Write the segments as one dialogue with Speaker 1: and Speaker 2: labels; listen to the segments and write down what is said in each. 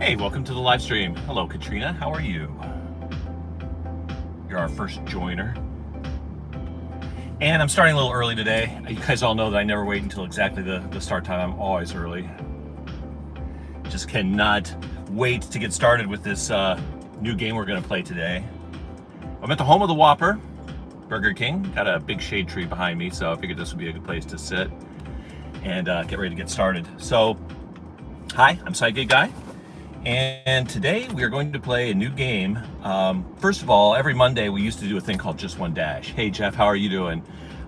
Speaker 1: Hey, welcome to the live stream. Hello, Katrina. How are you? You're our first joiner. And I'm starting a little early today. You guys all know that I never wait until exactly the start time. I'm always early. Just cannot wait to get started with this new game we're going to play today. I'm at the home of the Whopper, Burger King. Got a big shade tree behind me, so I figured this would be a good place to sit and get ready to get started. So, hi, I'm Sidegate Guy. And today we are going to play a new game. First of all, every Monday we used to do a thing called Just One Dash. Hey Jeff, how are you doing?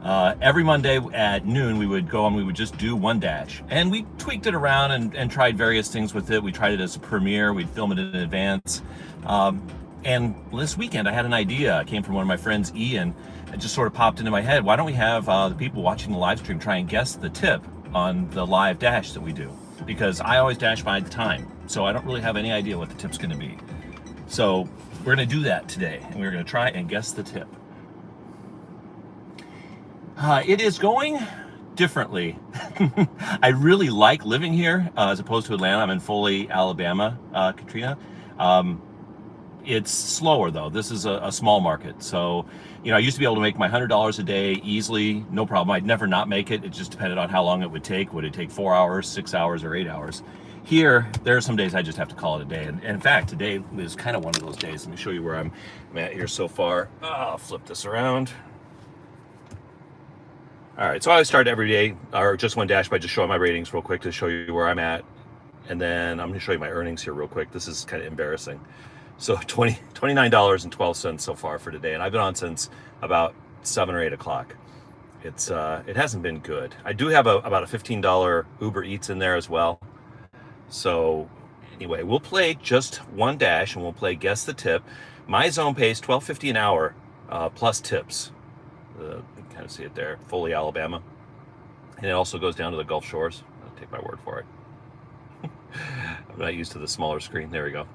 Speaker 1: Every Monday at noon we would go and we would just do one dash. And we tweaked it around and tried various things with it. We tried it as a premiere, we'd film it in advance. And this weekend I had an idea. It came from one of my friends, Ian. It just sort of popped into my head. Why don't we have the people watching the live stream try and guess the tip on the live dash that we do? Because I always dash by the time, so I don't really have any idea what the tip's going to be. So we're going to do that today, and we're going to try and guess the tip. It is going differently. I really like living here as opposed to Atlanta. I'm in Foley, Alabama, Katrina. It's slower though. This is a small market. So, you know, I used to be able to make my $100 a day easily, no problem. I'd never not make it. It just depended on how long it would take. Would it take 4 hours, 6 hours, or 8 hours? Here, there are some days I just have to call it a day. And in fact, today is kind of one of those days. Let me show you where I'm at here so far. I'll flip this around. All right, so I always start every day, or just one dash, by just showing my ratings real quick to show you where I'm at. And then I'm gonna show you my earnings here real quick. This is kind of embarrassing. So $29.12 so far for today, and I've been on since about 7 or 8 o'clock. It hasn't been good. I do have about a $15 Uber Eats in there as well. So anyway, we'll play just one dash, and we'll play guess the tip. My zone pays $12.50 an hour plus tips. You can kind of see it there, Foley, Alabama, and it also goes down to the Gulf Shores. I'll take my word for it. I'm not used to the smaller screen. There we go.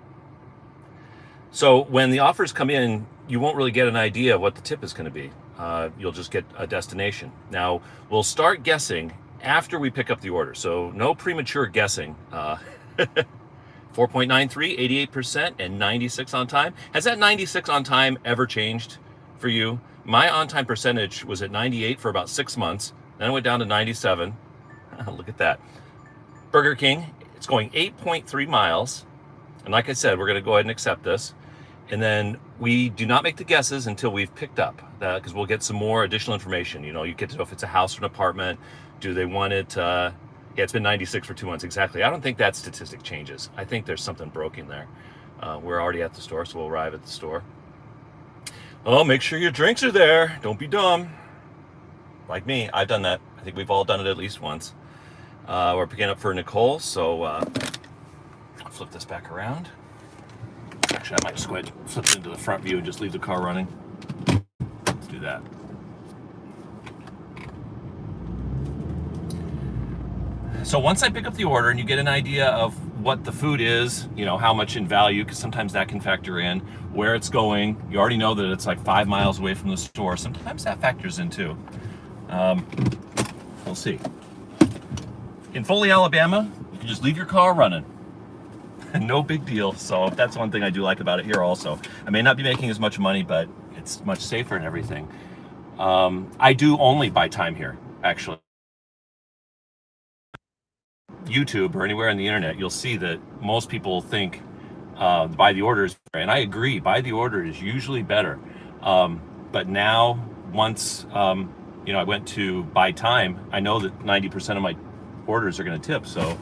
Speaker 1: So when the offers come in, you won't really get an idea of what the tip is going to be. You'll just get a destination. Now, we'll start guessing after we pick up the order. So no premature guessing. 4.93, 88%, and 96 on time. Has that 96 on time ever changed for you? My on-time percentage was at 98 for about 6 months. Then it went down to 97. Look at that. Burger King, it's going 8.3 miles. And like I said, we're going to go ahead and accept this. And then we do not make the guesses until we've picked up that, because we'll get some more additional information. You know, you get to know if it's a house or an apartment. Do they want it? Yeah, it's been 96 for 2 months. Exactly. I don't think that statistic changes. I think there's something broken there. We're already at the store, so we'll arrive at the store. Oh, make sure your drinks are there. Don't be dumb. Like me, I've done that. I think we've all done it at least once. We're picking up for Nicole, so I'll flip this back around. Actually, I might just go ahead and flip it into the front view and just leave the car running. Let's do that. So once I pick up the order and you get an idea of what the food is, how much in value, because sometimes that can factor in, where it's going. You already know that it's like 5 miles away from the store. Sometimes that factors in too. We'll see. In Foley, Alabama, you can just leave your car running. No big deal. So that's one thing I do like about it here also. I may not be making as much money, but it's much safer and everything. I do only buy time here, actually. YouTube or anywhere on the internet, you'll see that most people think buy the order is better. And I agree, buy the order is usually better. But now, once I went to buy time, I know that 90% of my orders are going to tip. So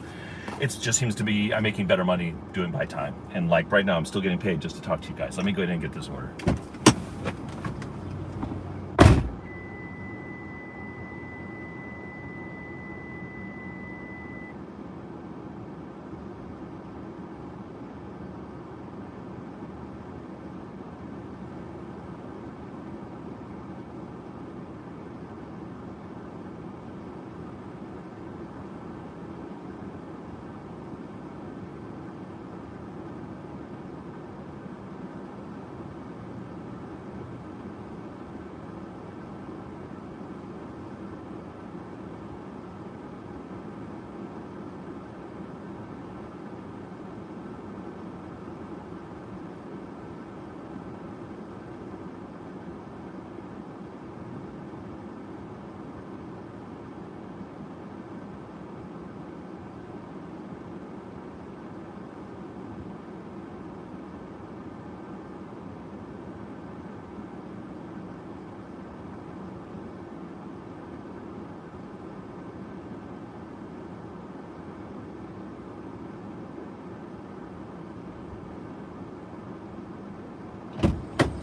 Speaker 1: it just seems to be I'm making better money doing buy time. And like right now, I'm still getting paid just to talk to you guys. Let me go ahead and get this order.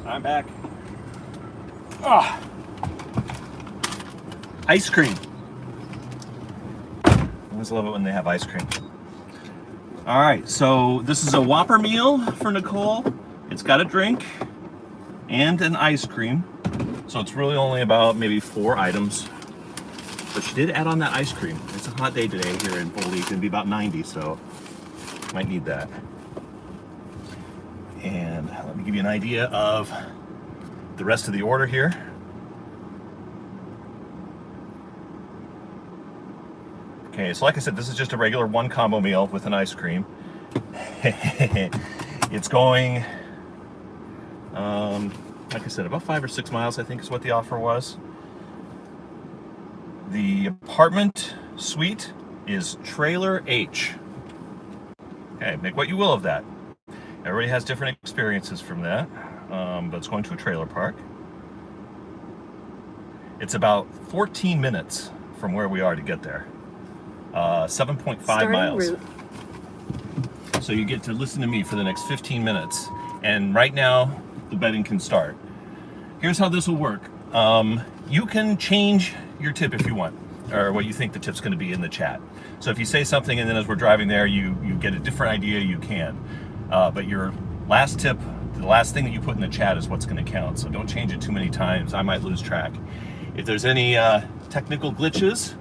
Speaker 1: I'm back. Ice cream. I always love it when they have ice cream. All right, so this is a Whopper meal for Nicole. It's got a drink and an ice cream. So it's really only about maybe 4 items. But she did add on that ice cream. It's a hot day today here in Foley. It's gonna be about 90, so might need that. And let me give you an idea of the rest of the order here. Okay, so like I said, this is just a regular 1 combo meal with an ice cream. It's going, like I said, about 5 or 6 miles, I think is what the offer was. The apartment suite is Trailer H. Okay, make what you will of that. Everybody has different experiences from that, but it's going to a trailer park. It's about 14 minutes from where we are to get there. 7.5 miles. Route. So you get to listen to me for the next 15 minutes. And right now, the betting can start. Here's how this will work. You can change your tip if you want, or what you think the tip's gonna be in the chat. So if you say something and then as we're driving there, you get a different idea, you can. But your last tip, the last thing that you put in the chat is what's gonna count. So don't change it too many times. I might lose track. If there's any technical glitches,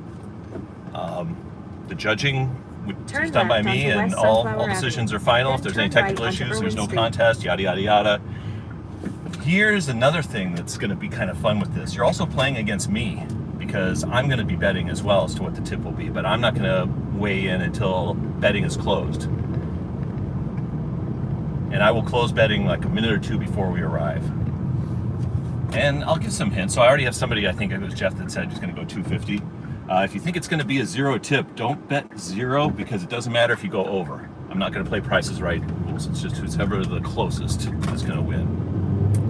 Speaker 1: the judging is done by me and all decisions are final. If there's any technical issues, there's no contest, yada, yada, yada. Here's another thing that's gonna be kind of fun with this. You're also playing against me because I'm gonna be betting as well as to what the tip will be, but I'm not gonna weigh in until betting is closed. And I will close betting like a minute or 2 before we arrive. And I'll give some hints. So I already have somebody, I think it was Jeff, that said he's gonna go 250. If you think it's gonna be a 0 tip, don't bet 0 because it doesn't matter if you go over. I'm not gonna play Price is Right rules. It's just who's ever the closest is gonna win.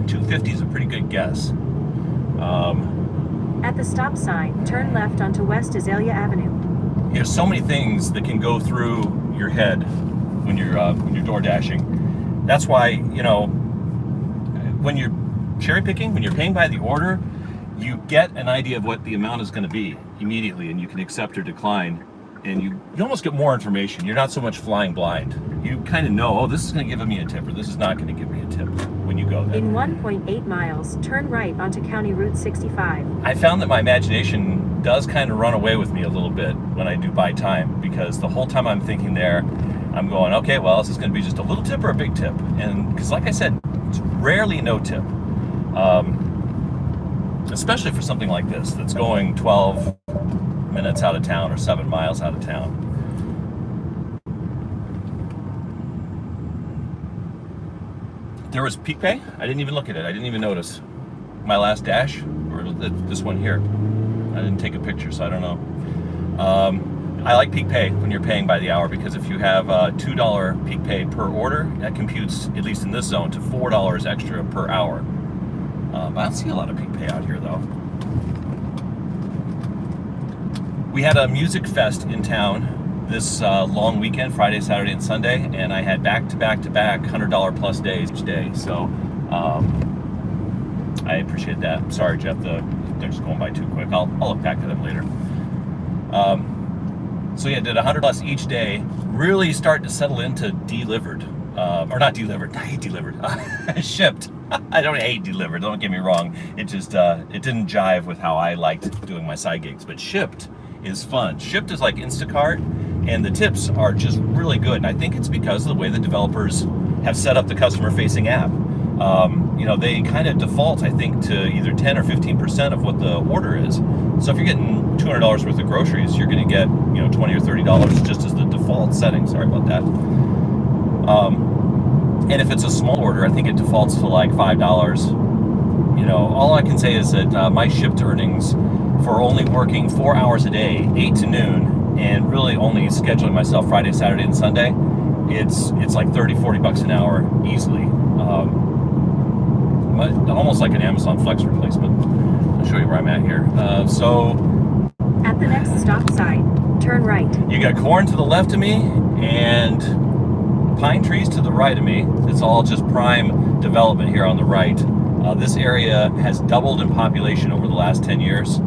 Speaker 1: 250 is a pretty good guess.
Speaker 2: At the stop sign, turn left onto West Azalea Avenue.
Speaker 1: There's so many things that can go through your head when you're door dashing. That's why, when you're cherry picking, when you're paying by the order, you get an idea of what the amount is going to be immediately, and you can accept or decline, and you almost get more information. You're not so much flying blind. You kind of know, oh, this is going to give me a tip, or this is not going to give me a tip when you go there.
Speaker 2: In 1.8 miles, turn right onto County Route 65.
Speaker 1: I found that my imagination does kind of run away with me a little bit when I do buy time, because the whole time I'm thinking there, I'm going, okay, well, is this going to be just a little tip or a big tip? And because, like I said, it's rarely no tip, especially for something like this that's going 12 minutes out of town or 7 miles out of town. There was Peak Pay. I didn't even look at it. I didn't even notice. My last dash, or this one here. I didn't take a picture, so I don't know. I like Peak Pay when you're paying by the hour, because if you have $2 Peak Pay per order, that computes, at least in this zone, to $4 extra per hour. I don't see a lot of Peak Pay out here, though. We had a music fest in town this long weekend, Friday, Saturday, and Sunday, and I had back-to-back $100 plus days each day. So I appreciate that. Sorry, Jeff, they're just going by too quick. I'll look back to them later. So yeah, did 100 plus each day. Really start to settle into delivered, or not delivered. I hate delivered. Shipped. I don't hate delivered. Don't get me wrong. It just it didn't jive with how I liked doing my side gigs. But shipped is fun. Shipped is like Instacart, and the tips are just really good. And I think it's because of the way the developers have set up the customer-facing app. You know, they kind of default, I think, to either 10 or 15% of what the order is. So if you're getting $200 worth of groceries, you're going to get, you know, $20 or $30 just as the default setting. Sorry about that. And if it's a small order, I think it defaults to like $5. You know, all I can say is that my shipped earnings for only working 4 hours a day, 8 to noon, and really only scheduling myself Friday, Saturday, and Sunday, it's like 30, 40 bucks an hour easily. Almost like an Amazon Flex replacement. I'll show you where I'm at here. So
Speaker 2: At the next stop sign, turn right.
Speaker 1: you got corn to the left of me and pine trees to the right of me. It's all just prime development here on the right. This area has doubled in population over the last 10 years,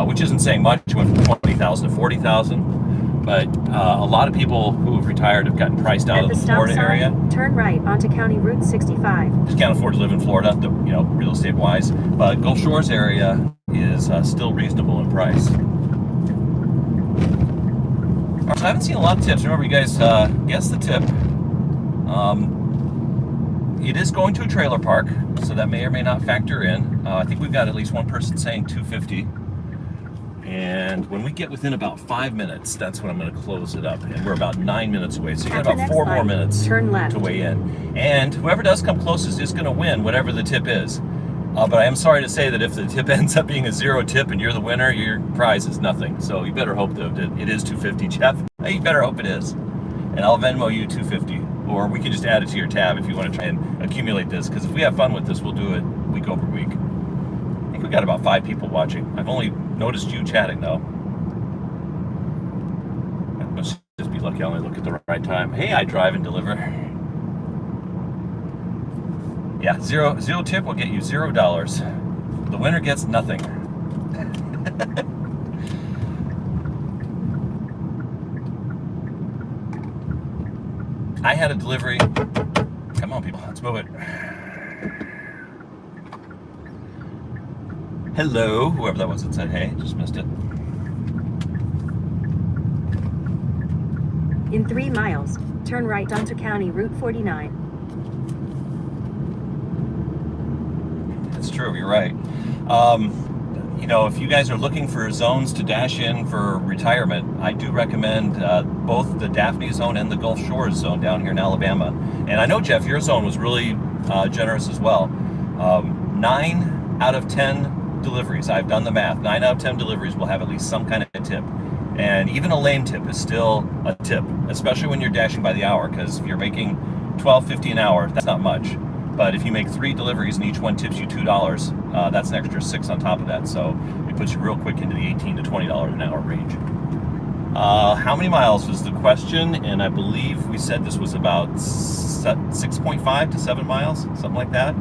Speaker 1: which isn't saying much. It went from 20,000 to 40,000. But a lot of people who have retired have gotten priced out of the Florida area.
Speaker 2: Turn right onto County Route 65.
Speaker 1: Just can't afford to live in Florida, you know, real estate wise. But Gulf Shores area is still reasonable in price. All right, so I haven't seen a lot of tips. Remember, you guys guess the tip. It is going to a trailer park, so that may or may not factor in. I think we've got at least one person saying $2.50. And when we get within about 5 minutes, that's when I'm going to close it up. And we're about 9 minutes away, so you got about 4 more minutes to weigh in. And whoever does come closest is going to win, whatever the tip is. But I am sorry to say that if the tip ends up being a 0 tip and you're the winner, your prize is nothing. So you better hope that it is $2.50, Jeff. You better hope it is. And I'll Venmo you $2.50. Or we can just add it to your tab if you want to try and accumulate this. Because if we have fun with this, we'll do it week over week. I think we got about 5 people watching. I've only noticed you chatting though. I must just be lucky I only look at the right time. Hey, I drive and deliver. Yeah, zero tip will get you $0. The winner gets nothing. I had a delivery. Come on, people, let's move it. Hello, whoever that was that said hey, just missed it.
Speaker 2: In 3 miles, turn right onto County Route 49.
Speaker 1: That's true, you're right. You know, if you guys are looking for zones to dash in for retirement, I do recommend both the Daphne zone and the Gulf Shores zone down here in Alabama. And I know, Jeff, your zone was really generous as well. 9 out of 10 deliveries, I've done the math, 9 out of 10 deliveries will have at least some kind of tip. And even a lame tip is still a tip, especially when you're dashing by the hour, because if you're making $12.50 an hour, that's not much. But if you make 3 deliveries and each one tips you $2, that's an extra $6 on top of that. So it puts you real quick into the $18 to $20 an hour range. How many miles was the question? And I believe we said this was about 6.5 to 7 miles, something like that.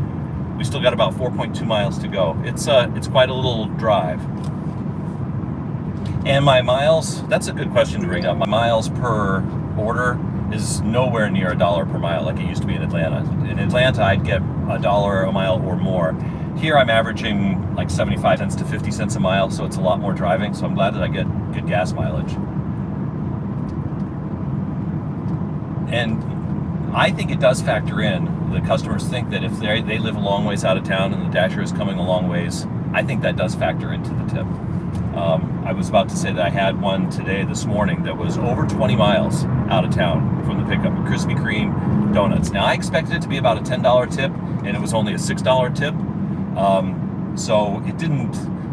Speaker 1: We still got about 4.2 miles to go. It's quite a little drive. And my miles, that's a good question to bring up. My miles per order is nowhere near $1 per mile like it used to be in Atlanta. In Atlanta, I'd get $1 a mile or more. Here, I'm averaging like 75 cents to 50 cents a mile, so it's a lot more driving. So I'm glad that I get good gas mileage. And I think it does factor in. The customers think that if they live a long ways out of town and the Dasher is coming a long ways, I think that does factor into the tip. I was about to say that I had one this morning that was over 20 miles out of town from the pickup, a Krispy Kreme donuts. Now I expected it to be about a $10 tip, and it was only a $6 tip. So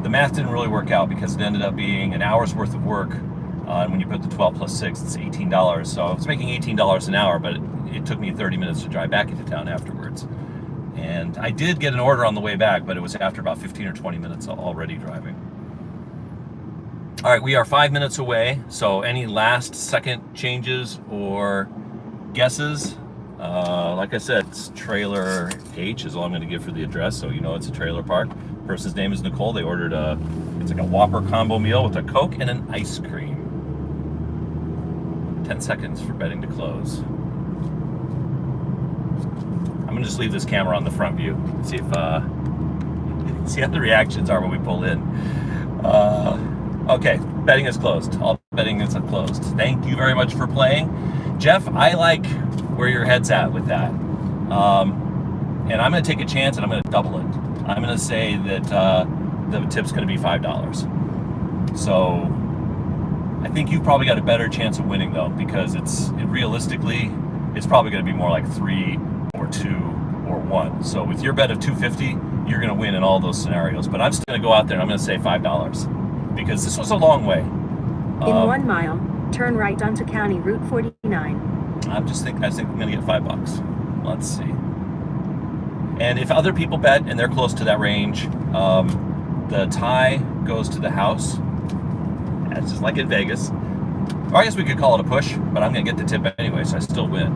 Speaker 1: the math didn't really work out because it ended up being an hour's worth of work. And when you put the 12 plus 6, it's $18. So I was making $18 an hour, but it took me 30 minutes to drive back into town afterwards. And I did get an order on the way back, but it was after about 15 or 20 minutes already driving. All right, we are 5 minutes away. So any last second changes or guesses? Like I said, it's trailer H is all I'm going to give for the address, so you know it's a trailer park. Person's name is Nicole. They ordered it's like a Whopper combo meal with a Coke and an ice cream. 10 seconds for betting to close. I'm gonna just leave this camera on the front view. See if see how the reactions are when we pull in. Okay, betting is closed. All betting is closed. Thank you very much for playing. Jeff, I like where your head's at with that. And I'm gonna take a chance and I'm gonna double it. I'm gonna say that the tip's gonna be $5. So I think you've probably got a better chance of winning though, because realistically, it's probably gonna be more like 3 or 2 or 1. So with your bet of $2.50, you're gonna win in all those scenarios. But I'm just gonna go out there and I'm gonna say $5 because this was a long way.
Speaker 2: In 1 mile, turn right onto County Route 49.
Speaker 1: I think I'm gonna get $5. Let's see. And if other people bet and they're close to that range, the tie goes to the house. It's just like in Vegas. Or I guess we could call it a push, but I'm gonna get the tip anyway, so I still win.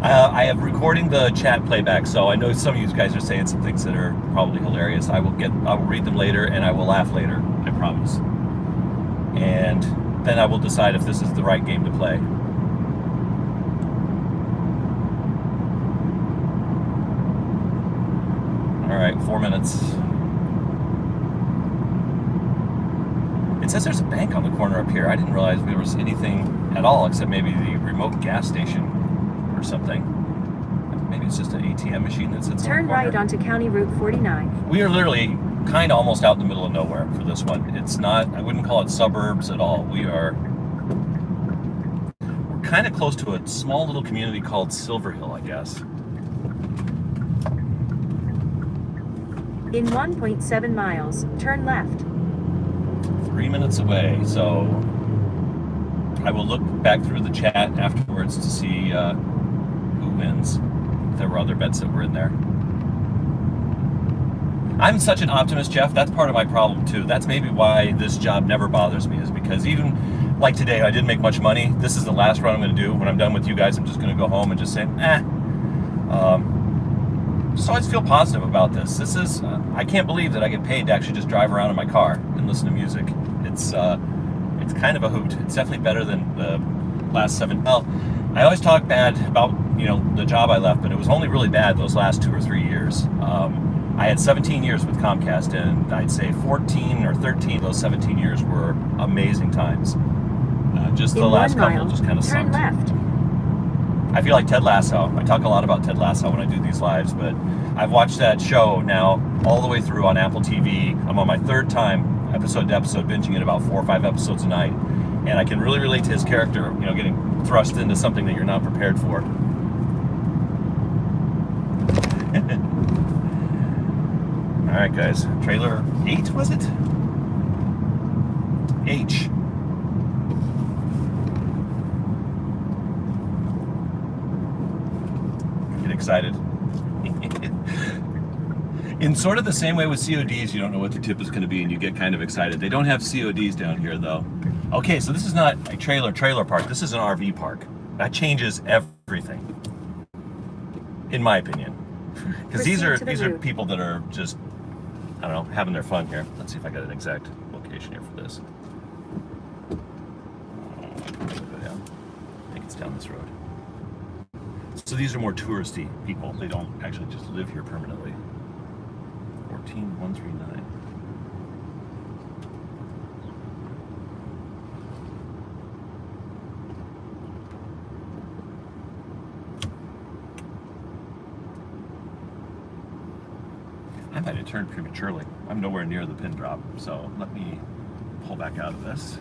Speaker 1: I have recording the chat playback, so I know some of you guys are saying some things that are probably hilarious. I will read them later and I will laugh later, I promise. And then I will decide if this is the right game to play. All right, 4 minutes. It says there's a bank on the corner up here. I didn't realize there was anything at all except maybe the remote gas station or something. Maybe it's just an ATM machine that sits on the corner.
Speaker 2: Turn right onto County Route 49.
Speaker 1: We are literally kind of almost out in the middle of nowhere for this one. It's not, I wouldn't call it suburbs at all. We're kind of close to a small little community called Silver Hill, I guess.
Speaker 2: In 1.7 miles, turn left.
Speaker 1: 3 minutes away, so I will look back through the chat afterwards to see who wins. If there were other bets that were in there. I'm such an optimist, Jeff. That's part of my problem too. That's maybe why this job never bothers me, is because even like today, I didn't make much money. This is the last run I'm going to do. When I'm done with you guys, I'm just going to go home and just say, just always feel positive about this. This is, I can't believe that I get paid to actually just drive around in my car and listen to music. It's kind of a hoot. It's definitely better than the last 7. Well, I always talk bad about, the job I left, but it was only really bad those last 2 or 3 years. I had 17 years with Comcast, and I'd say 14 or 13 of those 17 years were amazing times. Just the last couple just kind of sucked.
Speaker 2: Turn left.
Speaker 1: I feel like Ted Lasso. I talk a lot about Ted Lasso when I do these lives, but I've watched that show now all the way through on Apple TV. I'm on my 3rd time, episode to episode, binging it about 4 or 5 episodes a night. And I can really relate to his character, getting thrust into something that you're not prepared for. All right, guys. Trailer 8, was it? H. Get excited. In sort of the same way with CODs, you don't know what the tip is going to be and you get kind of excited. They don't have CODs down here though. Okay, so this is not a trailer park. This is an RV park. That changes everything, in my opinion. Because these are people that are just, I don't know, having their fun here. Let's see if I got an exact location here for this. Go down. I think it's down this road. So these are more touristy people. They don't actually just live here permanently. 14139. I might have turned prematurely. I'm nowhere near the pin drop, so let me pull back out of this.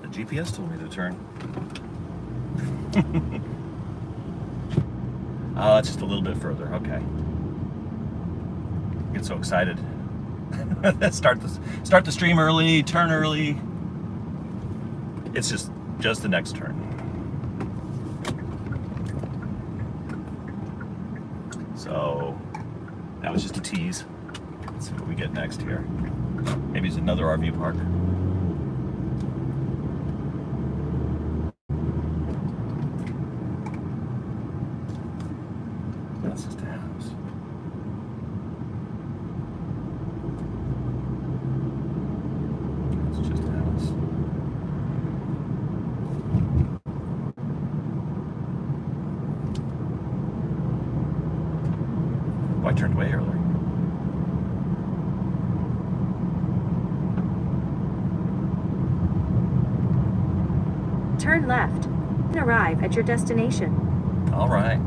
Speaker 1: The GPS told me to turn. Oh, it's just a little bit further. Okay. I get so excited. Start the stream early, turn early. It's just the next turn. So that was just a tease. Let's see what we get next here. Maybe it's another RV park. That's just a house. It's just a house. Oh, I turned way early.
Speaker 2: Turn left. And arrive at your destination.
Speaker 1: All right.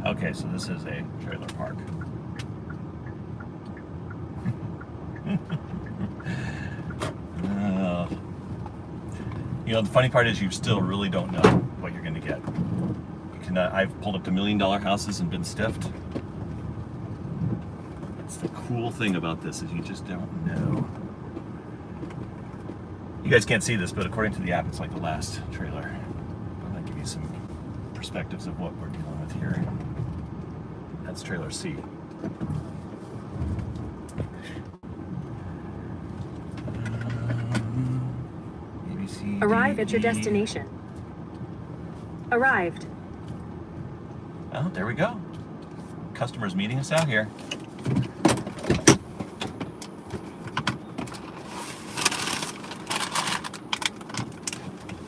Speaker 1: Okay, so this is a trailer park. You know, the funny part is you still really don't know what you're going to get. You can, I've pulled up to $1 million houses and been stiffed. That's the cool thing about this, is you just don't know. You guys can't see this, but according to the app, it's like the last trailer. I'm going to give you some perspectives of what we're dealing with here. That's trailer C.
Speaker 2: Arrive at your destination. Arrived.
Speaker 1: Oh, there we go. Customers meeting us out here.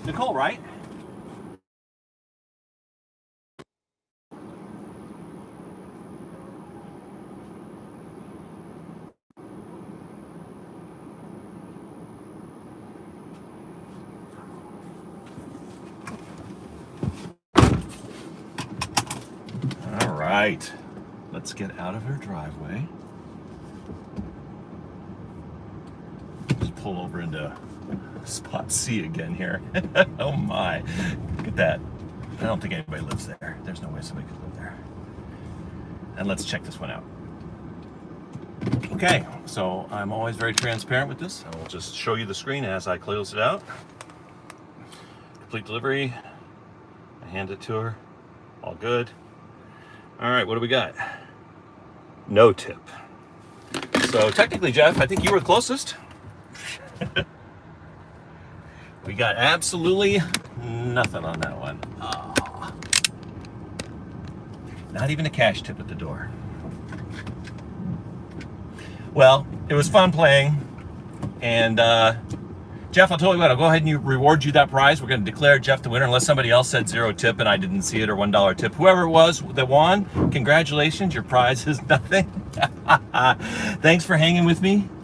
Speaker 1: Nicole, right? All right. Let's get out of her driveway. Just pull over into spot C again here. Oh my. Look at that. I don't think anybody lives there. There's no way somebody could live there. And let's check this one out. Okay, so I'm always very transparent with this. I will just show you the screen as I close it out. Complete delivery. I hand it to her. All good. All right, what do we got? No tip. So technically, Jeff, I think you were closest. We got absolutely nothing on that one. Oh. Not even a cash tip at the door. Well, it was fun playing. And Jeff, I'll tell you what, I'll go ahead and reward you that prize. We're going to declare Jeff the winner unless somebody else said 0 tip and I didn't see it, or $1 tip. Whoever it was that won, congratulations, your prize is nothing. Thanks for hanging with me